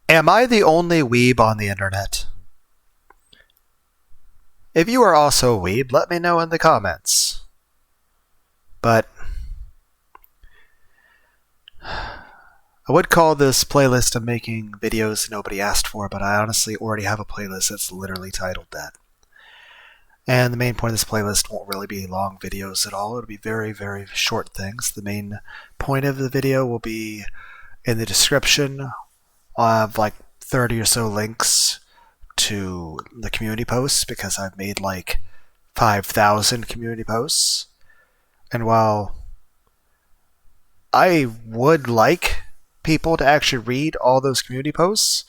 Am I the only weeb on the internet? If you are also a weeb, let me know in the comments. But I would call this playlist of making videos nobody asked for, but I honestly already have a playlist that's literally titled that. And the main point of this playlist won't really be long videos at all. It'll be very, very short things. The main point of the video will be in the description. I'll have like 30 or so links to the community posts because I've made like 5,000 community posts. And while I would like people to actually read all those community posts,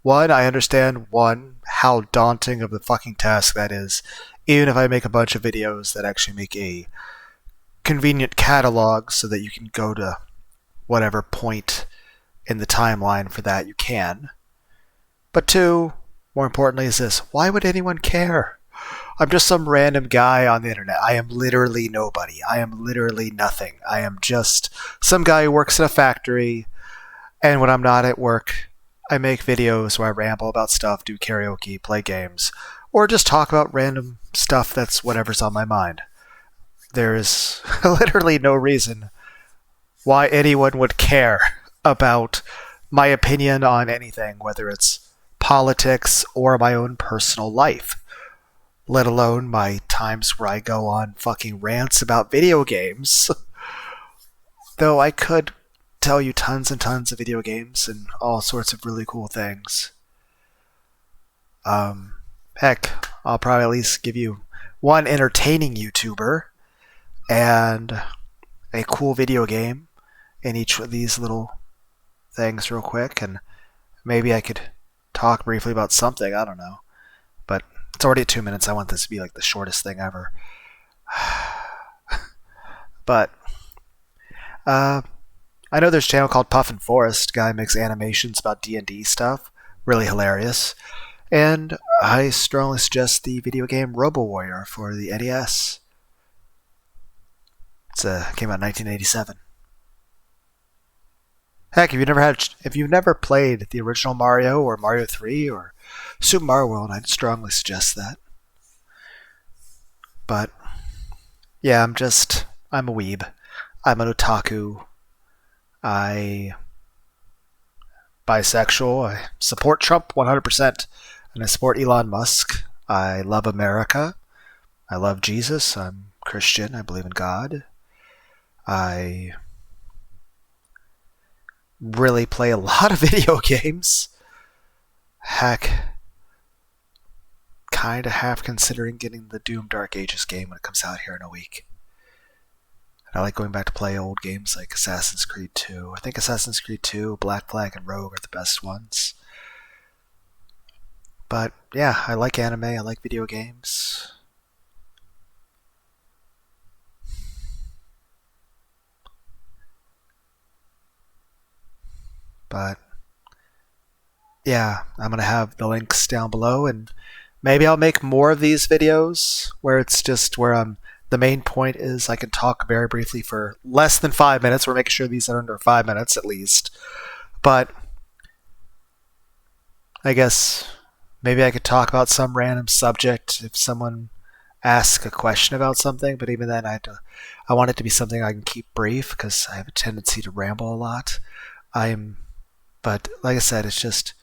I understand how daunting of the fucking task that is, even if I make a bunch of videos that actually make a convenient catalog so that you can go to whatever point in the timeline for that you can. But two, more importantly, is this: why would anyone care? I'm just some random guy on the internet. I am literally nobody. I am literally nothing. I am just some guy who works in a factory, and when I'm not at work, I make videos where I ramble about stuff, do karaoke, play games, or just talk about random stuff that's whatever's on my mind. There is literally no reason why anyone would care about my opinion on anything, whether it's politics or my own personal life, let alone my times where I go on fucking rants about video games. Though I could tell you tons and tons of video games and all sorts of really cool things. Heck, I'll probably at least give you one entertaining YouTuber and a cool video game in each of these little things real quick, and maybe I could talk briefly about something, I don't know. But it's already at 2 minutes. I want this to be like the shortest thing ever. But I know there's a channel called Puffin Forest. Guy makes animations about D&D stuff. Really hilarious. And I strongly suggest the video game Robo Warrior for the NES. It came out in 1987. Heck, if you've never played the original Mario or Mario 3 or Super Mario World, I'd strongly suggest that. But yeah, I'm a weeb. I'm an otaku. I'm bisexual. I support Trump 100%, and I support Elon Musk. I love America. I love Jesus. I'm Christian. I believe in God. I really play a lot of video games. Heck, kinda half considering getting the Doom Dark Ages game when it comes out here in a week. I like going back to play old games like Assassin's Creed 2. I think Assassin's Creed 2, Black Flag, and Rogue are the best ones. But yeah, I like anime, I like video games. But yeah, I'm going to have the links down below, and maybe I'll make more of these videos where it's just where the main point is I can talk very briefly for less than 5 minutes. We're making sure these are under 5 minutes at least. But I guess maybe I could talk about some random subject if someone asks a question about something, but even then I want it to be something I can keep brief because I have a tendency to ramble a lot. But like I said, it's just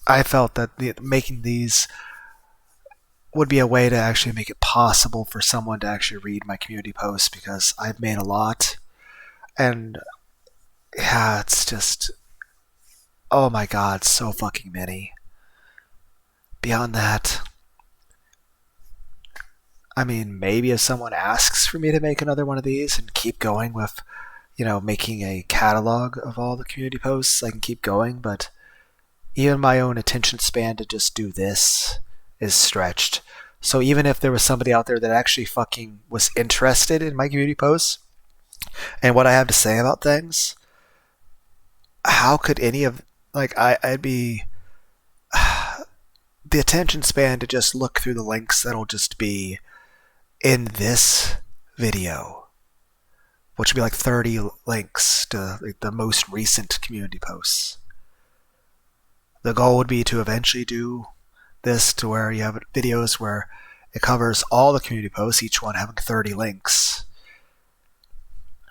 I felt that making these would be a way to actually make it possible for someone to actually read my community posts, because I've made a lot, and yeah, it's just, oh my god, so fucking many. Beyond that, I mean, maybe if someone asks for me to make another one of these and keep going with, making a catalog of all the community posts, I can keep going, but even my own attention span to just do this is stretched. So even if there was somebody out there that actually fucking was interested in my community posts and what I have to say about things, how could any of, I'd be, the attention span to just look through the links that'll just be in this video which would be like 30 links to like the most recent community posts. The goal would be to eventually do this to where you have videos where it covers all the community posts, each one having 30 links,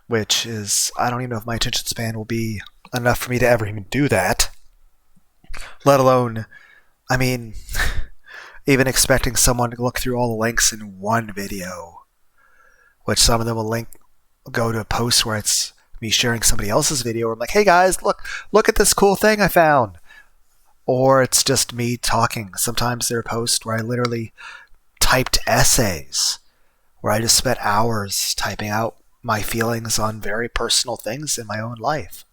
which is, I don't even know if my attention span will be enough for me to ever even do that, let alone, I mean, even expecting someone to look through all the links in one video, which some of them will go to a post where it's me sharing somebody else's video, where I'm like, hey guys, look at this cool thing I found. Or it's just me talking. Sometimes there are posts where I literally typed essays, where I just spent hours typing out my feelings on very personal things in my own life.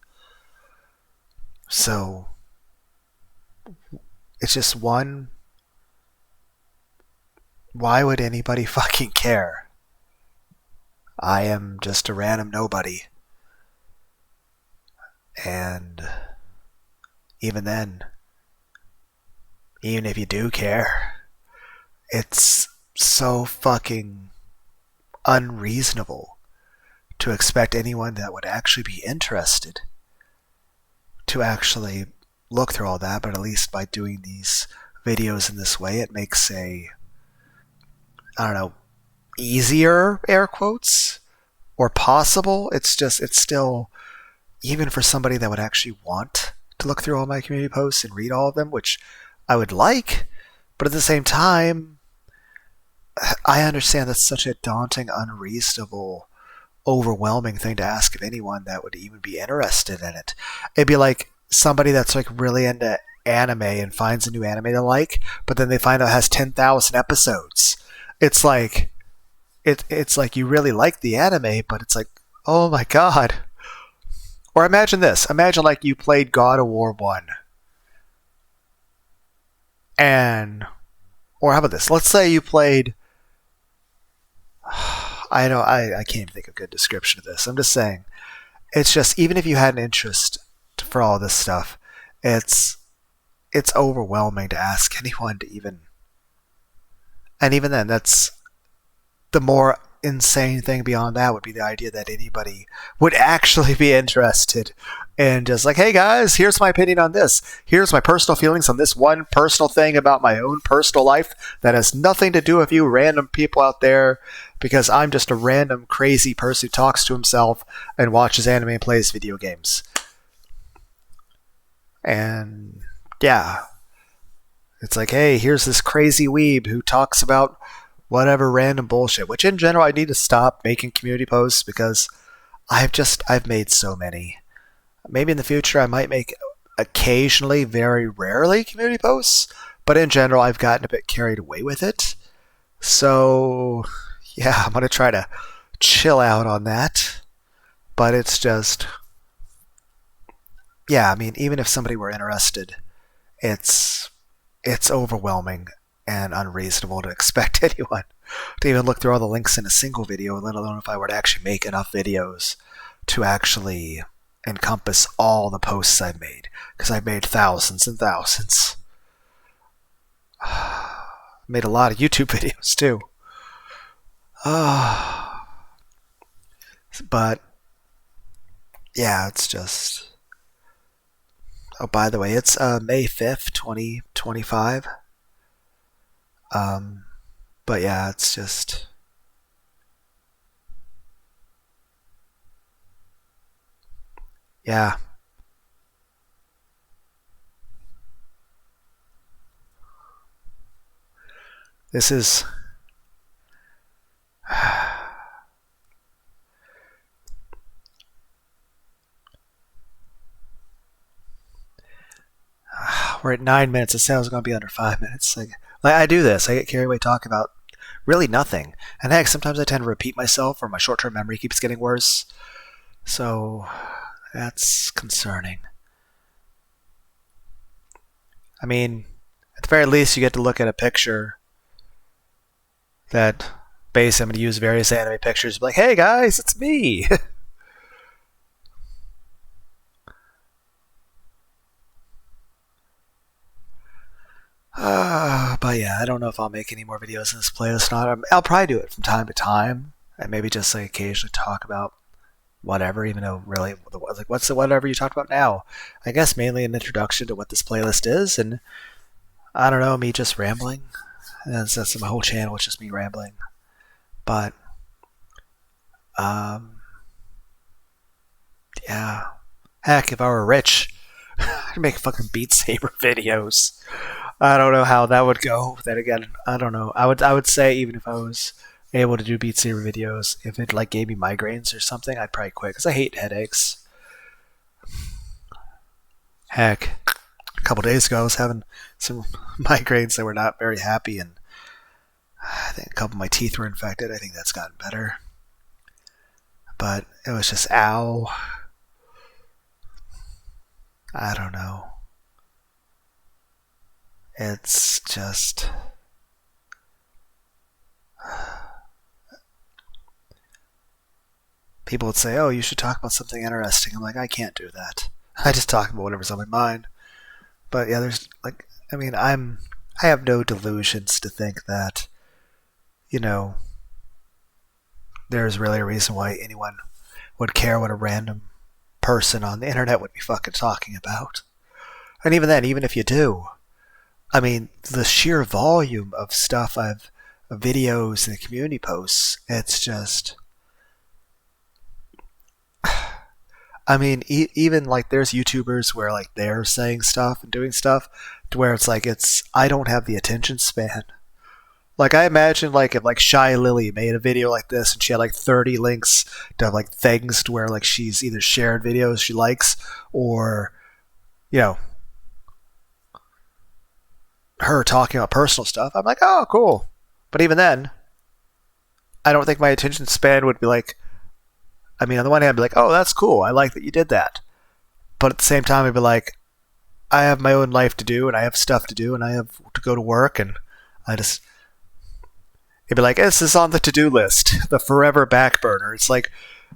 So it's just one, why would anybody fucking care? I am just a random nobody. And even then, even if you do care, it's so fucking unreasonable to expect anyone that would actually be interested to actually look through all that. But at least by doing these videos in this way, it makes easier, air quotes, or possible. It's still, even for somebody that would actually want to look through all my community posts and read all of them, which I would like, but at the same time, I understand that's such a daunting, unreasonable, overwhelming thing to ask of anyone that would even be interested in it. It'd be like somebody that's like really into anime and finds a new anime to like, but then they find out it has 10,000 episodes. It's like it's like you really like the anime, but it's like, oh my god. Or imagine this. Imagine like you played God of War 1. Or how about this? Let's say you played, I can't even think of a good description of this. I'm just saying, it's just, even if you had an interest for all this stuff, it's overwhelming to ask anyone to even, and even then, that's the more insane thing beyond that would be the idea that anybody would actually be interested in just like, hey guys, here's my opinion on this. Here's my personal feelings on this one personal thing about my own personal life that has nothing to do with you random people out there, because I'm just a random crazy person who talks to himself and watches anime and plays video games. And yeah, it's like, hey, here's this crazy weeb who talks about whatever random bullshit, which in general I need to stop making community posts because I've made so many. Maybe in the future I might make occasionally, very rarely, community posts, but in general I've gotten a bit carried away with it. So yeah, I'm going to try to chill out on that. But it's just, yeah, I mean, even if somebody were interested, it's overwhelming and unreasonable to expect anyone to even look through all the links in a single video, let alone if I were to actually make enough videos to actually encompass all the posts I've made, because I've made thousands and thousands. Made a lot of YouTube videos too. But yeah, it's just, oh, by the way, it's May 5th, 2025. But yeah, it's just, yeah. This is, we're at 9 minutes. It sounds going to be under 5 minutes. Like I do this. I get carried away talking about really nothing. And heck, sometimes I tend to repeat myself, or my short-term memory keeps getting worse. So that's concerning. I mean, at the very least, you get to look at a picture that basically I'm going to use various anime pictures. Be like, hey guys, it's me. But yeah, I don't know if I'll make any more videos in this playlist or not. I'll probably do it from time to time, and maybe just like occasionally talk about whatever, even though really, like, what's the whatever you talked about now? I guess mainly an introduction to what this playlist is, and I don't know, me just rambling. And that's my whole channel, it's just me rambling. But, yeah. Heck, if I were rich, I'd make fucking Beat Saber videos. I don't know how that would go. Then again, I don't know. I would say even if I was able to do Beat Saber videos, if it like gave me migraines or something, I'd probably quit because I hate headaches. Heck, a couple days ago I was having some migraines that were not very happy, and I think a couple of my teeth were infected. I think that's gotten better, but it was just ow. I don't know. It's just... People would say, oh, you should talk about something interesting. I'm like, I can't do that. I just talk about whatever's on my mind. But yeah, there's like, I mean, I have no delusions to think that, you know, there's really a reason why anyone would care what a random person on the internet would be fucking talking about. And even then, even if you do, I mean, the sheer volume of stuff of videos and community posts, it's just... I mean, even like there's YouTubers where like they're saying stuff and doing stuff to where it's like I don't have the attention span. Like I imagine like if like Shy Lily made a video like this and she had like 30 links to like things to where like she's either shared videos she likes or, you know, her talking about personal stuff. I'm like, oh, cool. But even then, I don't think my attention span would be like, I mean, on the one hand, I'd be like, oh, that's cool. I like that you did that. But at the same time, I'd be like, I have my own life to do, and I have stuff to do, and I have to go to work, and it'd be like, this is on the to-do list, the forever back burner. It's like,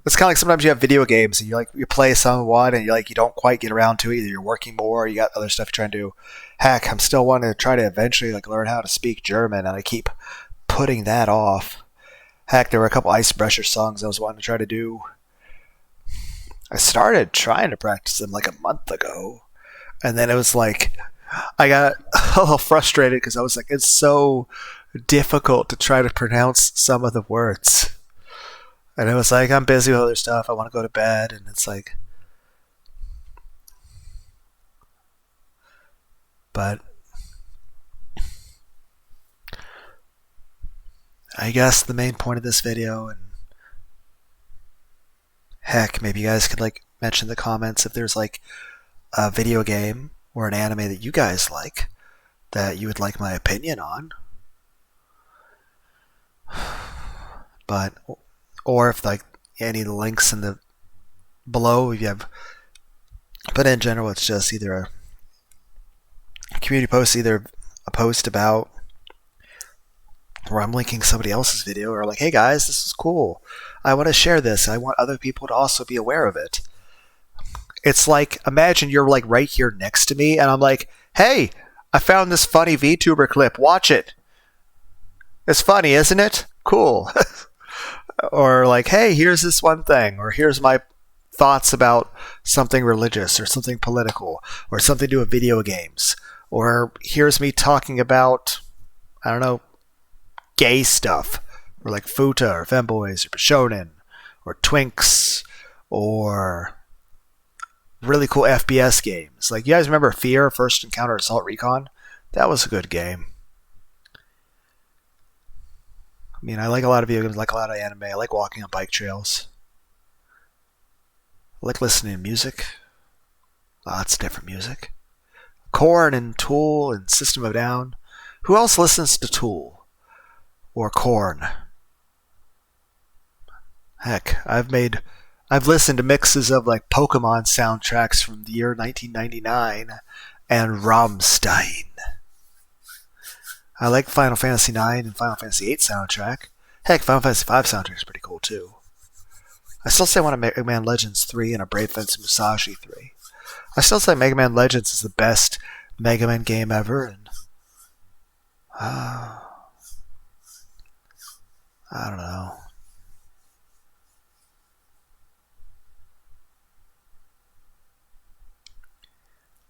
it's kind of like sometimes you have video games, and you play someone, and you don't quite get around to it. Either you're working more, or you got other stuff you're trying to do. Heck, I'm still wanting to try to eventually like learn how to speak German, and I keep putting that off. Heck, there were a couple Icebreaker songs I was wanting to try to do. I started trying to practice them like a month ago. And then it was like, I got a little frustrated because I was like, it's so difficult to try to pronounce some of the words. And it was like, I'm busy with other stuff. I want to go to bed. And it's like, but I guess the main point of this video, and heck, maybe you guys could like mention in the comments if there's like a video game or an anime that you guys like that you would like my opinion on. But or if like any of the links in the below if you have, but in general it's just either a community post, either a post about where I'm linking somebody else's video, or like, hey guys, this is cool, I want to share this, I want other people to also be aware of it. It's like, imagine you're like right here next to me and I'm like, hey, I found this funny VTuber clip, watch it, it's funny, isn't it? Cool. Or like, hey, here's this one thing, or here's my thoughts about something religious or something political or something to do with video games, or here's me talking about, I don't know, gay stuff, or like futa or femboys or shonen or twinks or really cool FPS games. Like, you guys remember Fear First Encounter Assault Recon? That was a good game. I mean, I like a lot of video games, I like a lot of anime, I like walking on bike trails, I like listening to music, lots of different music. Korn and Tool and System of a Down. Who else listens to Tool or Korn? Heck, I've listened to mixes of like Pokemon soundtracks from the year 1999 and Rammstein. I like Final Fantasy IX and Final Fantasy VIII soundtrack. Heck, Final Fantasy V soundtrack is pretty cool too. I still say I want a Mega Man Legends 3 and a Brave Fencer Musashi 3. I still say Mega Man Legends is the best Mega Man game ever, and I don't know.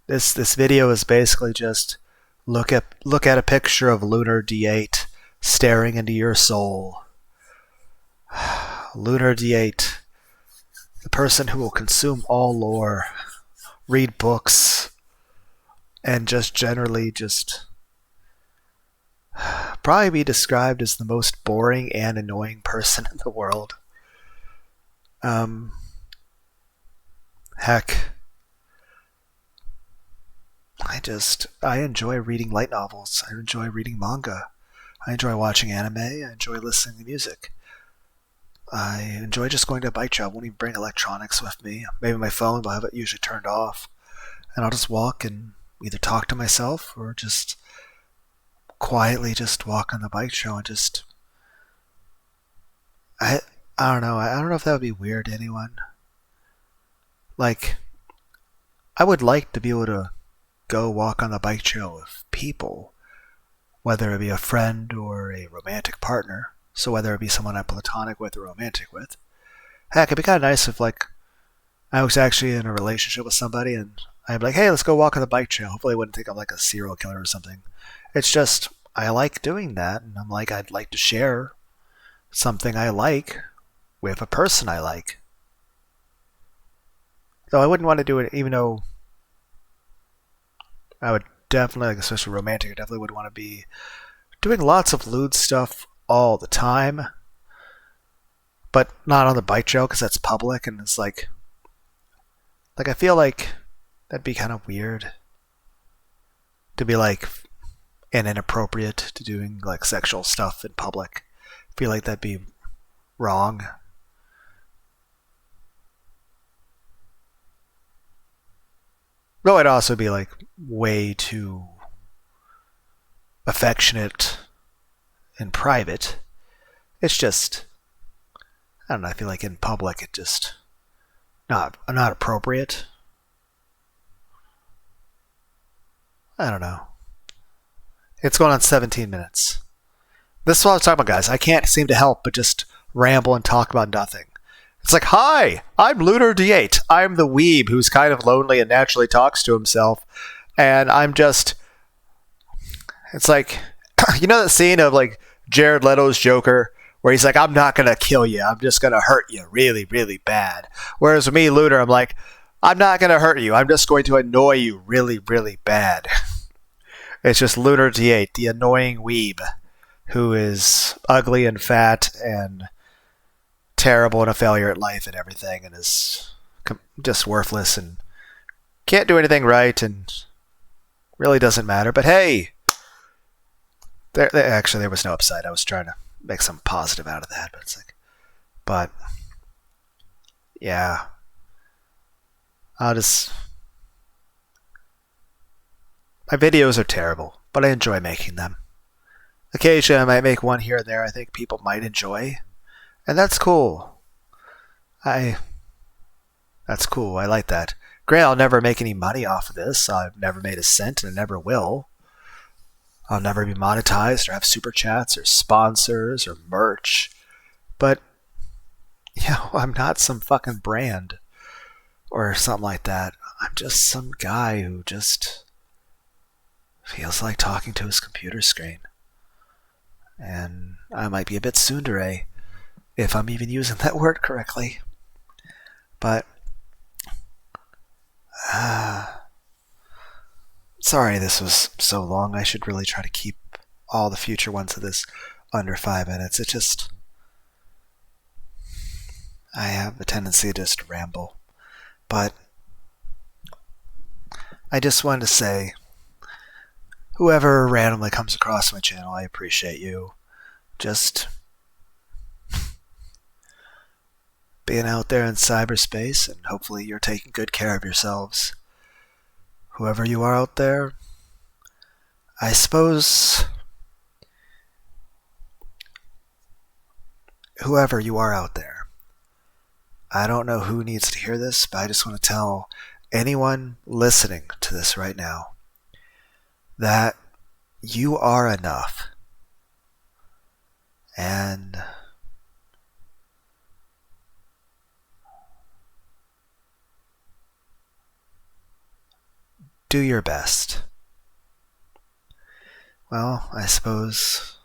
This video is basically just look at a picture of Lunar D8 staring into your soul. Lunar D8, the person who will consume all lore, read books, and just generally just probably be described as the most boring and annoying person in the world. Heck, I enjoy reading light novels. I enjoy reading manga. I enjoy watching anime. I enjoy listening to music. I enjoy just going to a bike trail. I won't even bring electronics with me. Maybe my phone, but I have it usually turned off. And I'll just walk and either talk to myself or just quietly just walk on the bike trail and just... I don't know. I don't know if that would be weird to anyone. Like, I would like to be able to go walk on the bike trail with people, whether it be a friend or a romantic partner. So whether it be someone I'm platonic with or romantic with. Heck, it'd be kind of nice if, like, I was actually in a relationship with somebody and I'd be like, hey, let's go walk on the bike trail. Hopefully I wouldn't think I'm like a serial killer or something. It's just, I like doing that, and I'm like, I'd like to share something I like with a person I like. Though I wouldn't want to do it, even though I would definitely, like, especially romantic, I definitely would want to be doing lots of lewd stuff all the time, but not on the bike trail because that's public, and it's like I feel like that'd be kind of weird to be like and inappropriate to doing like sexual stuff in public. I feel like that'd be wrong. Though I'd also be like way too affectionate in private. It's just, I don't know, I feel like in public it just not appropriate. I don't know. It's going on 17 minutes. This is what I was talking about, guys. I can't seem to help but just ramble and talk about nothing. It's like, hi, I'm Lunar D8. I'm the weeb who's kind of lonely and naturally talks to himself. And I'm just... It's like, you know that scene of like Jared Leto's Joker where he's like, I'm not going to kill you. I'm just going to hurt you really, really bad. Whereas with me, Lunar, I'm like, I'm not going to hurt you. I'm just going to annoy you really, really bad. It's just Lunar D8, the annoying weeb who is ugly and fat and terrible and a failure at life and everything and is just worthless and can't do anything right and really doesn't matter. But hey, actually there was no upside. I was trying to make some positive out of that, but it's like, but yeah, my videos are terrible, but I enjoy making them. Occasionally I might make one here and there I think people might enjoy, and that's cool. That's cool. I like that. Granted, I'll never make any money off of this. I've never made a cent and I never will. I'll never be monetized or have super chats or sponsors or merch. But, you know, I'm not some fucking brand or something like that. I'm just some guy who just feels like talking to his computer screen. And I might be a bit tsundere if I'm even using that word correctly. But, sorry this was so long. I should really try to keep all the future ones of this under 5 minutes. It just... I have a tendency to just ramble. But I just wanted to say, whoever randomly comes across my channel, I appreciate you. Just being out there in cyberspace, and hopefully you're taking good care of yourselves. Whoever you are out there, I suppose whoever you are out there, I don't know who needs to hear this, but I just want to tell anyone listening to this right now that you are enough. And do your best. Well, I suppose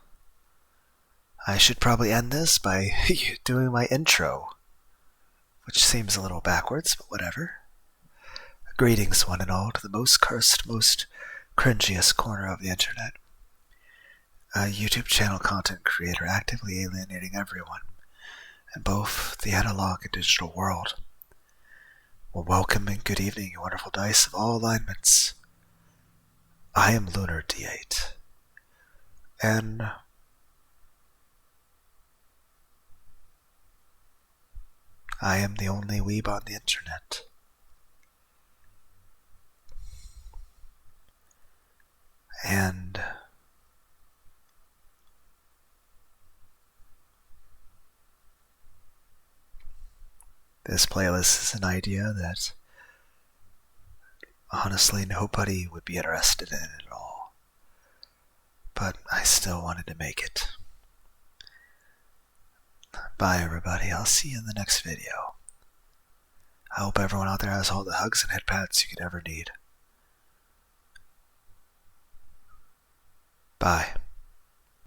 I should probably end this by doing my intro, which seems a little backwards, but whatever. Greetings, one and all, to the most cursed, most cringiest corner of the internet. A YouTube channel content creator actively alienating everyone in both the analog and digital world. Well, welcome and good evening, you wonderful dice of all alignments. I am Lunar D8, and I am the only weeb on the internet. And this playlist is an idea that honestly nobody would be interested in at all. But I still wanted to make it. Bye everybody, I'll see you in the next video. I hope everyone out there has all the hugs and head pats you could ever need. Bye.